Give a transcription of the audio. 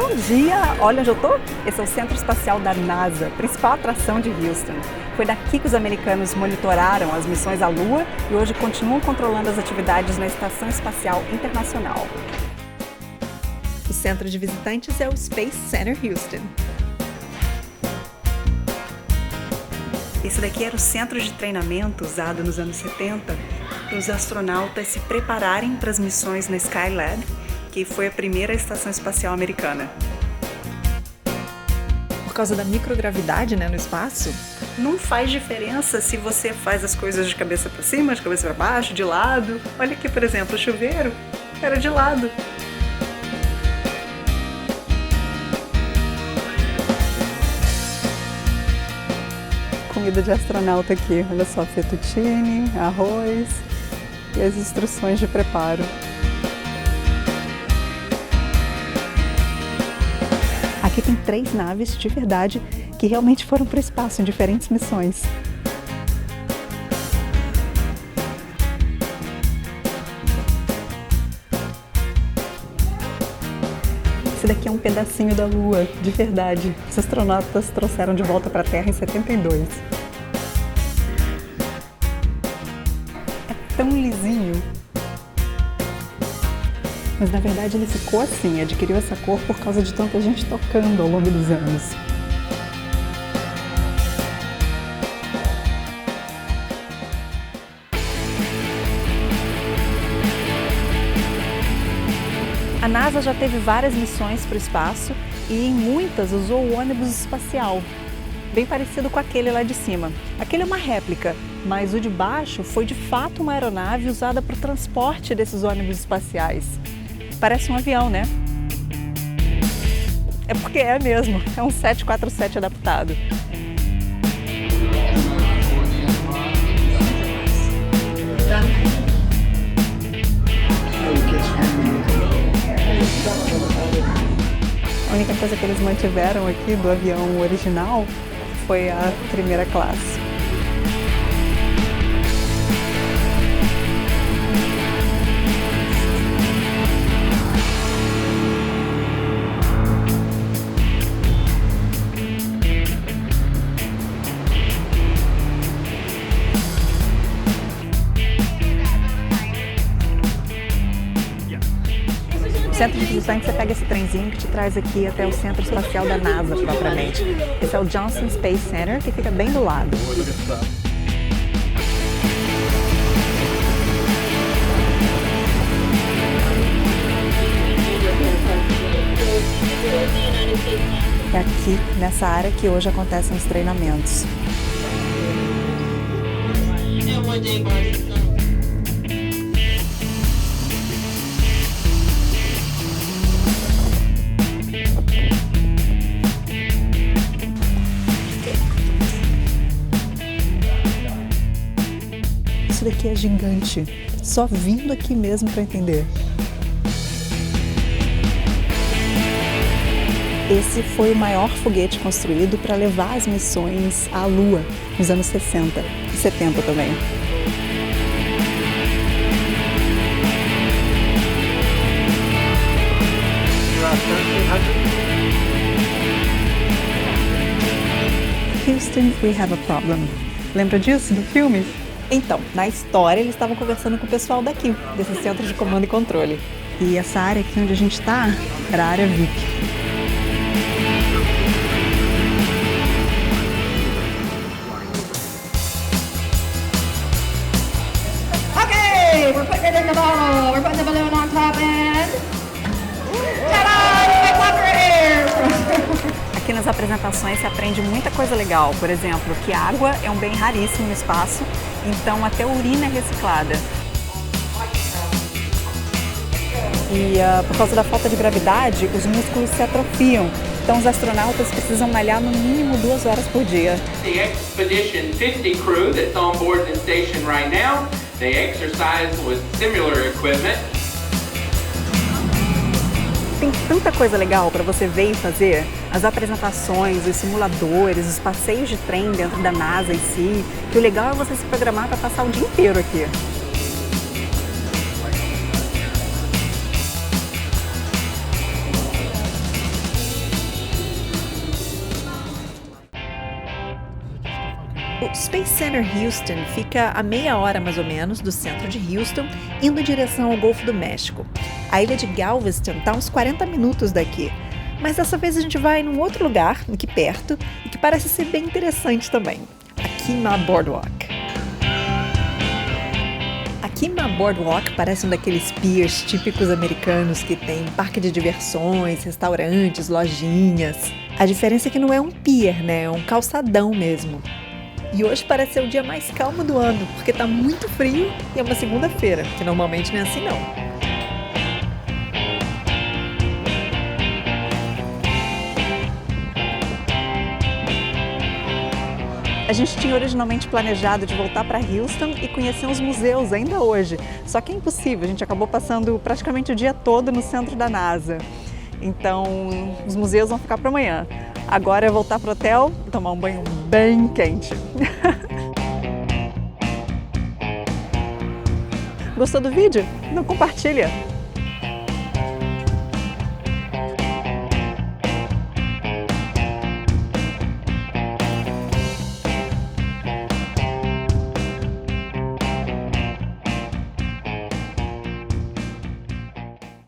Bom dia! Olha onde eu tô? Esse é o Centro Espacial da NASA, principal atração de Houston. Foi daqui que os americanos monitoraram as missões à Lua e hoje continuam controlando as atividades na Estação Espacial Internacional. O centro de visitantes é o Space Center Houston. Esse daqui era o centro de treinamento usado nos anos 70 para os astronautas se prepararem para as missões na Skylab, que foi a primeira estação espacial americana. Por causa da microgravidade, no espaço? Não faz diferença se você faz as coisas de cabeça para cima, de cabeça para baixo, de lado. Olha aqui, por exemplo, o chuveiro era de lado. Comida de astronauta aqui, olha só, fettuccine, arroz e as instruções de preparo. Aqui tem 3 naves de verdade que realmente foram para o espaço em diferentes missões. Esse daqui é um pedacinho da Lua, de verdade. Os astronautas trouxeram de volta para a Terra em 72. É tão lisinho. Mas na verdade ele ficou assim, adquiriu essa cor por causa de tanta gente tocando ao longo dos anos. A NASA já teve várias missões para o espaço e em muitas usou o ônibus espacial, bem parecido com aquele lá de cima. Aquele é uma réplica, mas o de baixo foi de fato uma aeronave usada para o transporte desses ônibus espaciais. Parece um avião, né? É porque é mesmo, é um 747 adaptado. A única coisa que eles mantiveram aqui do avião original foi a primeira classe. No centro de visitantes você pega esse trenzinho que te traz aqui até o Centro Espacial da NASA, propriamente. Esse é o Johnson Space Center, que fica bem do lado. É aqui, nessa área, que hoje acontecem os treinamentos. Isso daqui é gigante, só vindo aqui mesmo para entender. Esse foi o maior foguete construído para levar as missões à Lua nos anos 60 e 70 também. Houston, we have a problem. Lembra disso, do filme? Então, na história, eles estavam conversando com o pessoal daqui, desse centro de comando e controle. E essa área aqui onde a gente está era a área VIP. Okay, we're putting it in the bottle. We're putting the balloon on top and... Ta-da! My water air! Aqui nas apresentações se aprende muita coisa legal. Por exemplo, que água é um bem raríssimo no espaço, então até a urina é reciclada. E por causa da falta de gravidade, os músculos se atrofiam. Então os astronautas precisam malhar no mínimo 2 horas por dia. The Expedition 50 crew that's on board the station right now, they exercise with similar equipment. Tem tanta coisa legal para você ver e fazer. As apresentações, os simuladores, os passeios de trem dentro da NASA em si. Que o legal é você se programar para passar o dia inteiro aqui. O Space Center Houston fica a meia hora mais ou menos do centro de Houston, indo em direção ao Golfo do México. A ilha de Galveston está a uns 40 minutos daqui, mas dessa vez a gente vai num outro lugar, aqui perto, e que parece ser bem interessante também, a Kemah Boardwalk. A Kemah Boardwalk parece um daqueles piers típicos americanos que tem parque de diversões, restaurantes, lojinhas. A diferença é que não é um pier, né? É um calçadão mesmo. E hoje parece ser o dia mais calmo do ano, porque tá muito frio e é uma segunda-feira, que normalmente não é assim não. A gente tinha originalmente planejado de voltar para Houston e conhecer uns museus ainda hoje, só que é impossível, a gente acabou passando praticamente o dia todo no centro da NASA. Então, os museus vão ficar para amanhã. Agora é voltar para o hotel e tomar um banho bem quente. Gostou do vídeo? Então compartilha!